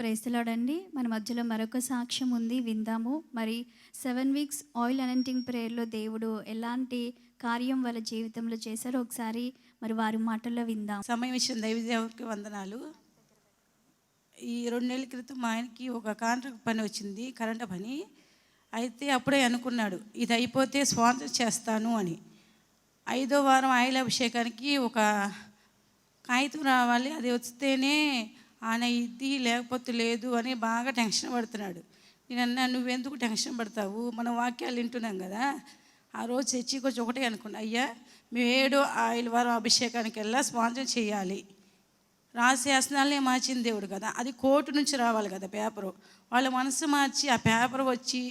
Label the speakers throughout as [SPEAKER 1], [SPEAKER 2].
[SPEAKER 1] Praise the lord అండి. మన మధ్యలో మరొక సాక్ష్యం ఉంది, విందాము. మరి 7 వీక్స్ ఆయిల్ అనాయింటింగ్ ప్రేయర్‌లో దేవుడు ఎలాంటి కార్యం వాళ్ళ జీవితంలో చేశారో ఒకసారి మరి వారి మాటల్లో విందాం.
[SPEAKER 2] సమయం ఇచ్చిన దైవదేవునికి వందనాలు. ఈ 2 నెలల క్రితం మా ఆయనకి ఒక కాంట్రాక్ట్ పని వచ్చింది, కరెంటు పని. అయితే అప్పుడే అనుకున్నాడు, ఇది అయిపోతే స్పాన్సర్ చేస్తాను అని. 5వ వారం ఆయిల్ అభిషేకానికి ఒక కాగితం రావాలి, అది వస్తేనే ఆయన ఇది లేకపోతే లేదు అని బాగా టెన్షన్ పడుతున్నాడు. నేను అన్నా, నువ్వెందుకు టెన్షన్ పడతావు, మనం వాక్యాలు వింటున్నాం కదా. ఆ రోజు చర్చికి వచ్చి ఒకటే అనుకున్నా, అయ్యా మేము 7వ ఆయిల్ వారం అభిషేకానికి వెళ్ళా స్పాన్సర్ చేయాలి. రాసేసనాలనే మార్చింది దేవుడు కదా, అది కోర్టు నుంచి రావాలి కదా పేపరు. వాళ్ళ మనసు మార్చి ఆ పేపర్ వచ్చి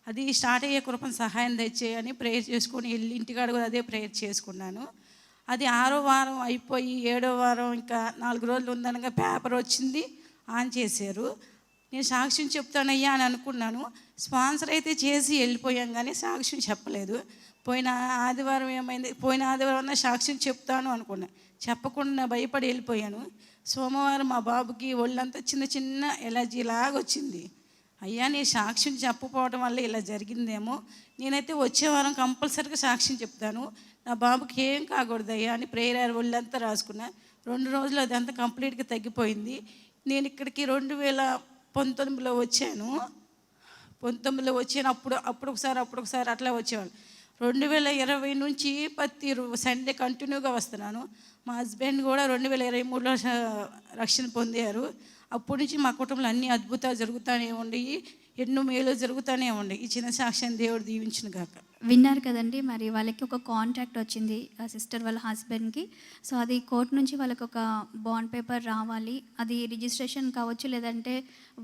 [SPEAKER 2] అది స్టార్ట్ అయ్యే కృపను సహాయం తెచ్చేయని ప్రేయర్ చేసుకొని వెళ్ళి ఇంటికాడ కూడా అదే ప్రేయర్ చేసుకున్నాను. అది 6వ వారం అయిపోయి 7వ వారం ఇంకా 4 రోజులు ఉందనగా పేపర్ వచ్చింది, ఆన్ చేశారు. నేను సాక్ష్యం చెప్తానయ్యా అని అనుకున్నాను. స్పాన్సర్ అయితే చేసి వెళ్ళిపోయాం కానీ సాక్ష్యం చెప్పలేదు. పోయిన ఆదివారం ఏమైంది, పోయిన ఆదివారం సాక్ష్యం చెప్తాను అనుకున్నా, చెప్పకుండా భయపడి వెళ్ళిపోయాను. సోమవారం మా బాబుకి ఒళ్ళంతా చిన్న చిన్న ఎలర్జీ లాగా వచ్చింది. అయ్యా నేను సాక్ష్యం చెప్పకపోవడం వల్ల ఇలా జరిగిందేమో, నేనైతే వచ్చే వారం కంపల్సరీగా సాక్ష్యం చెప్తాను, నా బాబుకి ఏం కాకూడదు అయ్యా అని ప్రేయర్ ఒళ్ళంతా రాసుకున్నా. 2 రోజులు అదంతా కంప్లీట్గా తగ్గిపోయింది. నేను ఇక్కడికి 2019లో వచ్చాను. 19లో వచ్చాను. అప్పుడు ఒకసారి అట్లా వచ్చేవాళ్ళు. 2020 నుంచి ప్రతి సండే కంటిన్యూగా వస్తున్నాను. మా హస్బెండ్ కూడా 2023లో రక్షణ పొందారు. అప్పటి నుంచి మా కుటుంబంలో అన్ని అద్భుతాలు జరుగుతూనే ఉండయి, ఎన్నో మేలు జరుగుతూనే ఉండయి. ఈ చిన్న సాక్ష్యం దేవుడు దీవించును గాక.
[SPEAKER 1] విన్నారు కదండి. మరి వాళ్ళకి ఒక కాంట్రాక్ట్ వచ్చింది ఆ సిస్టర్ వాళ్ళ హస్బెండ్కి. సో అది కోర్టు నుంచి వాళ్ళకి ఒక బాండ్ పేపర్ రావాలి. అది రిజిస్ట్రేషన్ కావచ్చు, లేదంటే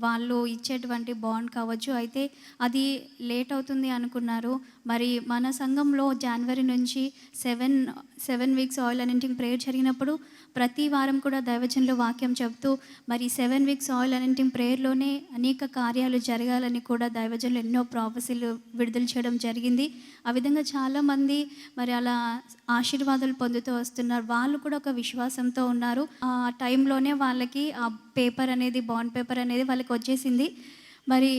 [SPEAKER 1] వాళ్ళు ఇచ్చేటువంటి బాండ్ కావచ్చు. అయితే అది లేట్ అవుతుంది అనుకున్నారు. మరి మన సంఘంలో జనవరి నుంచి 7 వీక్స్ ఆయిల్ అనాయింటింగ్ ప్రేయర్ జరిగినప్పుడు ప్రతి వారం కూడా దైవజనులు వాక్యం చెప్తూ మరి 7 వీక్స్ ఆయిల్ అనాయింటింగ్ ప్రేయర్లోనే అనేక కార్యాలు జరగాలని కూడా దైవజనులు ఎన్నో ప్రాఫెసీలు విడుదల చేయడం జరిగింది. ఆ విధంగా చాలామంది మరి అలా ఆశీర్వాదాలు పొందుతూ వస్తున్నారు. వాళ్ళు కూడా ఒక విశ్వాసంతో ఉన్నారు. ఆ టైంలోనే వాళ్ళకి ఆ పేపర్ అనేది, బాండ్ పేపర్ అనేది వాళ్ళకి వచ్చేసింది. మరి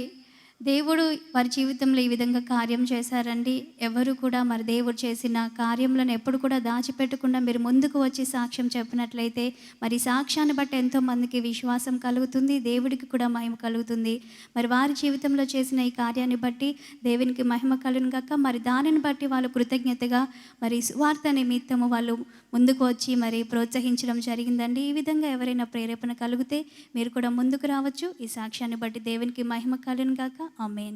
[SPEAKER 1] దేవుడు వారి జీవితంలో ఈ విధంగా కార్యం చేశారండి. ఎవరు కూడా మరి దేవుడు చేసిన కార్యములను ఎప్పుడు కూడా దాచిపెట్టకుండా మీరు ముందుకు వచ్చి సాక్ష్యం చెప్పినట్లయితే మరి సాక్ష్యాన్ని బట్టి ఎంతోమందికి విశ్వాసం కలుగుతుంది, దేవుడికి కూడా మహిమ కలుగుతుంది. మరి వారి జీవితంలో చేసిన ఈ కార్యాన్ని బట్టి దేవునికి మహిమ కలుగును గాక. మరి దానిని బట్టి వాళ్ళు కృతజ్ఞతగా మరి సువార్త నిమిత్తము వాళ్ళు ముందుకు వచ్చి మరి ప్రోత్సహించడం జరిగిందండి. ఈ విధంగా ఎవరైనా ప్రేరేపణ కలిగితే మీరు కూడా ముందుకు రావచ్చు. ఈ సాక్ష్యాన్ని బట్టి దేవునికి మహిమ కలుగును గాక. ఆమేన్.